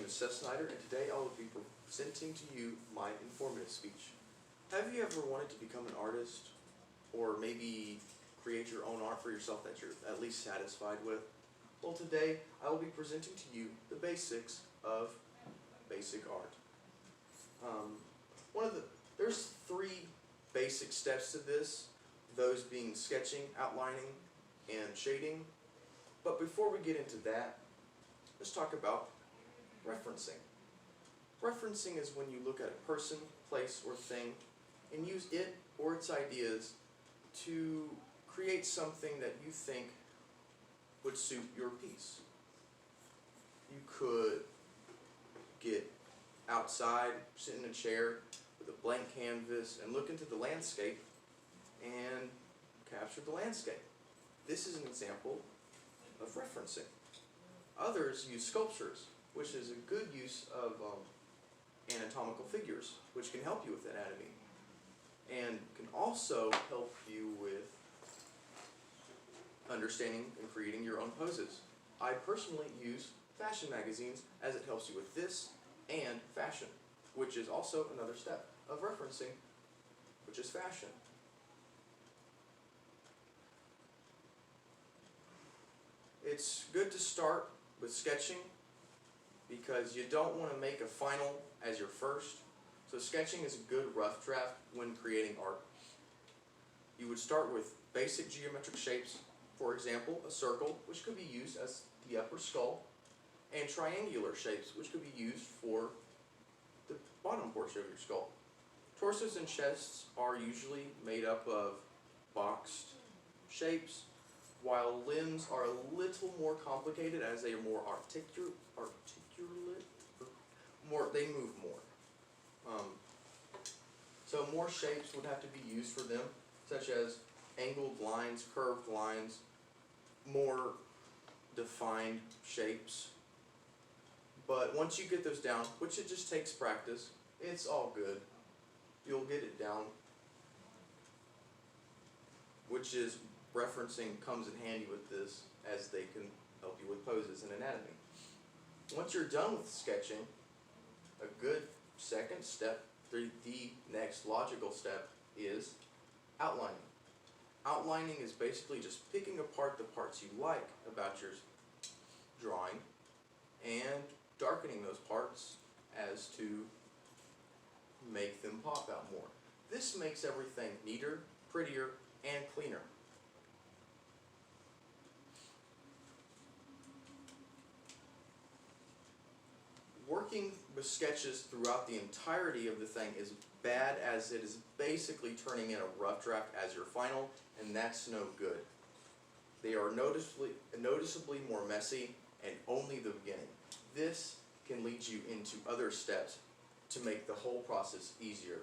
is Seth Snider, and today I will be presenting to you my informative speech. Have you ever wanted to become an artist, or maybe create your own art for yourself that you're at least satisfied with? Well, today I will be presenting to you the basics of basic art. There's three basic steps to this, those being sketching, outlining, and shading. But before we get into that, let's talk about referencing. Referencing is when you look at a person, place, or thing and use it or its ideas to create something that you think would suit your piece. You could get outside, sit in a chair with a blank canvas and look into the landscape and capture the landscape. This is an example of referencing. Others use sculptures, which is a good use of anatomical figures, which can help you with anatomy and can also help you with understanding and creating your own poses. I personally use fashion magazines as it helps you with this and fashion, which is also another step of referencing, which is fashion. It's good to start with sketching because you don't want to make a final as your first. So sketching is a good rough draft when creating art. You would start with basic geometric shapes, for example, a circle, which could be used as the upper skull, and triangular shapes, which could be used for the bottom portion of your skull. Torsos and chests are usually made up of boxed shapes, while limbs are a little more complicated as they are more articulate, they move more. So more shapes would have to be used for them, such as angled lines, curved lines, more defined shapes. But once you get those down, which it just takes practice, it's all good. You'll get it down, which is referencing comes in handy with this as they can help you with poses and anatomy. Once you're done with sketching, a good second step, the next logical step, is outlining. Outlining is basically just picking apart the parts you like about your drawing and darkening those parts as to make them pop out more. This makes everything neater, prettier, and cleaner. Working with sketches throughout the entirety of the thing is bad, as it is basically turning in a rough draft as your final, and that's no good. They are noticeably more messy and only the beginning. This can lead you into other steps to make the whole process easier.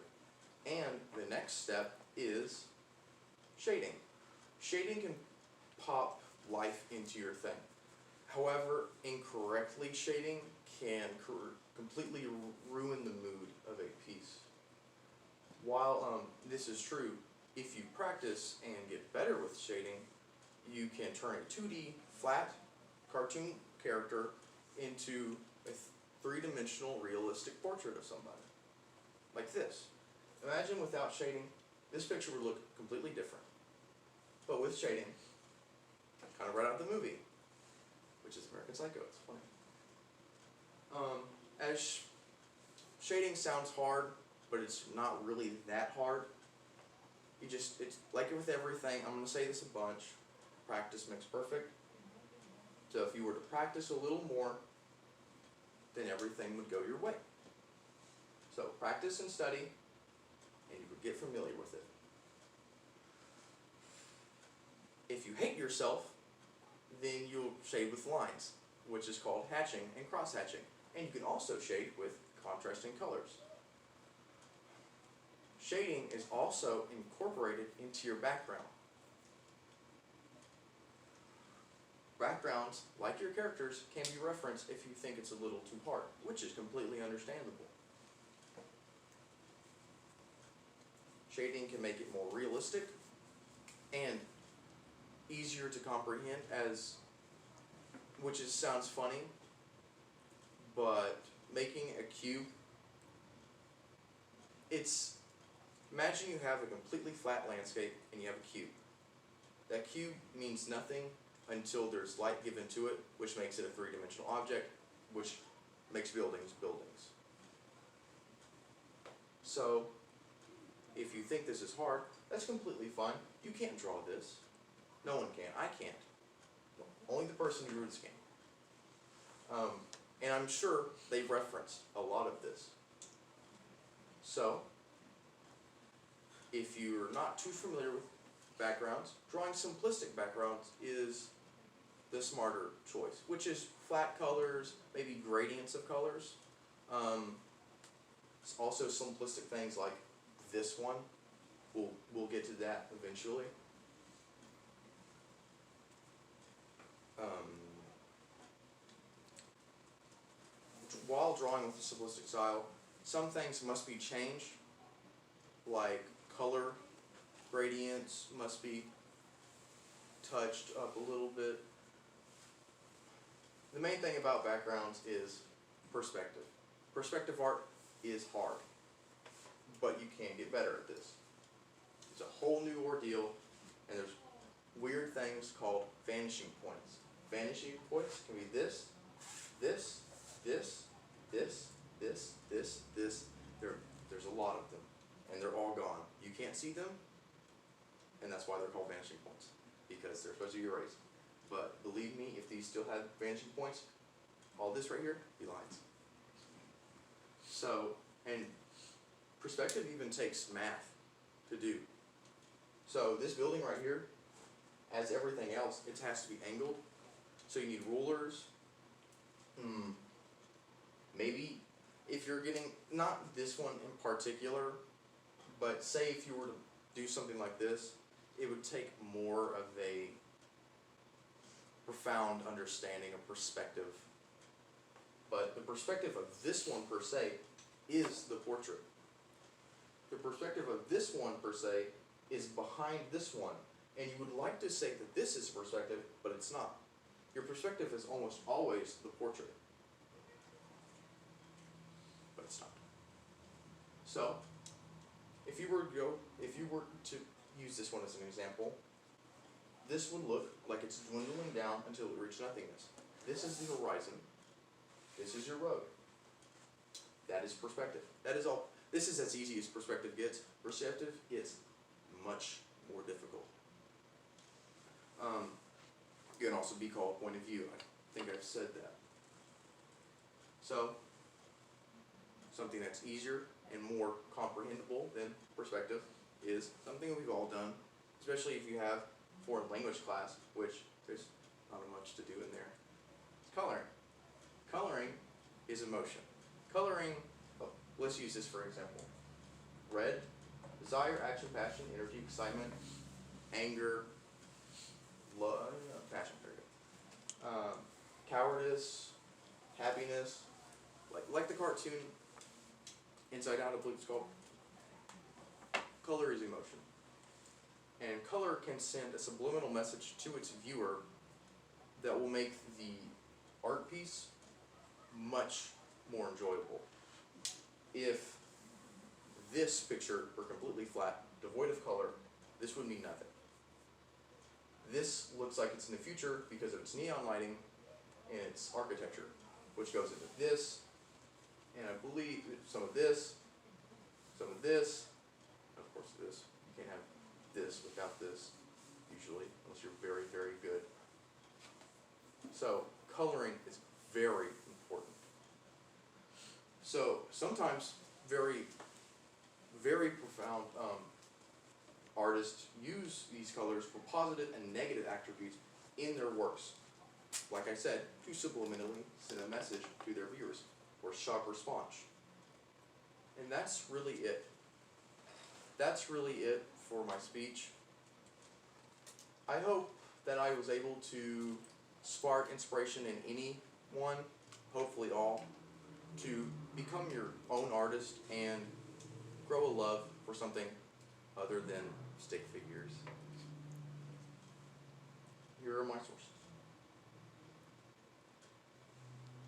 And the next step is shading. Shading can pop life into your thing. However, incorrectly shading can completely ruin the mood of a piece. While this is true, if you practice and get better with shading, you can turn a 2D flat cartoon character into a three-dimensional realistic portrait of somebody. Like this. Imagine without shading, this picture would look completely different. But with shading, kind of right out of the movie, which is American Psycho. It's funny. As shading sounds hard, but it's not really that hard. It's like with everything, I'm going to say this a bunch, practice makes perfect. So if you were to practice a little more, then everything would go your way. So practice and study, and you would get familiar with it. If you hate yourself, then you'll shade with lines, which is called hatching and cross-hatching. And you can also shade with contrasting colors. Shading is also incorporated into your background. Backgrounds, like your characters, can be referenced if you think it's a little too hard, which is completely understandable. Shading can make it more realistic and easier to comprehend, sounds funny, but making a cube, imagine you have a completely flat landscape and you have a cube. That cube means nothing until there's light given to it, which makes it a three-dimensional object, which makes buildings buildings. So, if you think this is hard, that's completely fine. You can't draw this. No one can. I can't. Only the person who drew this game. And I'm sure they've referenced a lot of this. So, if you're not too familiar with backgrounds, drawing simplistic backgrounds is the smarter choice, which is flat colors, maybe gradients of colors. It's also simplistic things like this one. We'll get to that eventually. While drawing with a simplistic style, some things must be changed, like color gradients must be touched up a little bit. The main thing about backgrounds is perspective. Perspective art is hard, but you can get better at this. It's a whole new ordeal, and there's weird things called vanishing points. Vanishing points can be this, this, this, this, this, this, this. There's a lot of them, and they're all gone. You can't see them, and that's why they're called vanishing points, because they're supposed to be erased. But believe me, if these still had vanishing points, all this right here be lines. So, and perspective even takes math to do. So this building right here, as everything else, it has to be angled. So you need rulers. Maybe if you're getting, not this one in particular, but say if you were to do something like this, it would take more of a profound understanding of perspective. But the perspective of this one per se is the portrait. The perspective of this one per se is behind this one. And you would like to say that this is perspective, but it's not. Your perspective is almost always the portrait. But it's not. So, if you were to use this one as an example, this would look like it's dwindling down until it reaches nothingness. This is the horizon. This is your road. That is perspective. That is all. This is as easy as perspective gets. Perspective is much more difficult. It can also be called point of view. I think I've said that. So, something that's easier and more comprehensible than perspective is something we've all done, especially if you have foreign language class, which there's not much to do in there. It's coloring. Coloring is emotion. Coloring, let's use this for example. Red, desire, action, passion, energy, excitement, anger, love, passion, there you go. Cowardice, happiness, like the cartoon Inside Out, I believe it's called. Color is emotion. And color can send a subliminal message to its viewer that will make the art piece much more enjoyable. If this picture were completely flat, devoid of color, this would mean nothing. This looks like it's in the future because of its neon lighting and its architecture, which goes into this, and I believe some of this, and of course this. You can't have this without this, usually, unless you're very, very good. So, coloring is very important. So, sometimes very, very profound artists use these colors for positive and negative attributes in their works. Like I said, to subliminally send a message to their viewers, or shock response. And that's really it. That's really it for my speech. I hope that I was able to spark inspiration in anyone, hopefully all, to become your own artist and grow a love for something other than stick figures. Here are my sources.